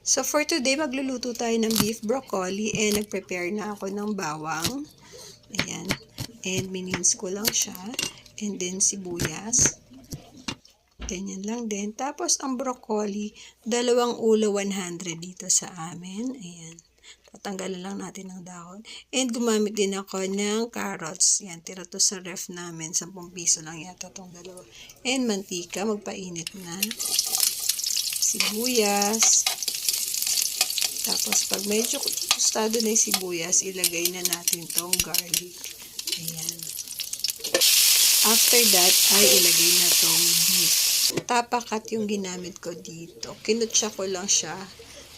So for today, magluluto tayo ng beef broccoli and nag-prepare na ako ng bawang. Ayan. And minins ko lang siya. And then sibuyas. Ganyan lang din. Tapos ang broccoli, 2 ulo 100 dito sa amin. Ayan. Tatanggalan lang natin ng dahon. And gumamit din ako ng carrots. Yan, tira to sa ref namin. 10 piso lang yata itong dalawa. And mantika, magpainit na. Sibuyas. Tapos, pag medyo tostado na yung sibuyas, ilagay na natin tong garlic. Ayan. After that, ay ilagay na tong beef. Tapakat yung ginamit ko dito. Kinutsa ko lang siya.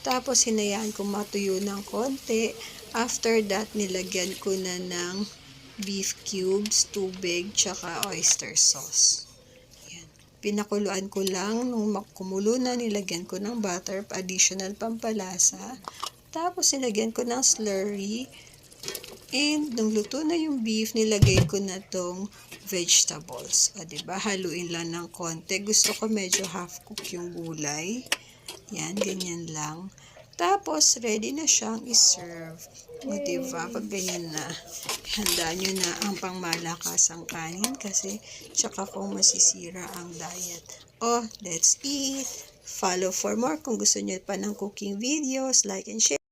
Tapos, hinayaan ko matuyo ng konti. After that, nilagyan ko na ng beef cubes, tubig, tsaka oyster sauce. Pinakuluan ko lang, nung kumulo na, nilagyan ko ng butter, additional pampalasa. Tapos, nilagyan ko ng slurry. And, nung luto na yung beef, nilagay ko na tong vegetables. O, diba? Haluin lang ng konti. Gusto ko medyo half-cook yung gulay. Yan, ganyan lang. Tapos, ready na siyang iserve. O, diba? Pag ganyan na, handa nyo na ang pangmalakasang kanin kasi tsaka kung masisira ang diet. O, let's eat! Follow for more kung gusto nyo pa ng cooking videos. Like and share.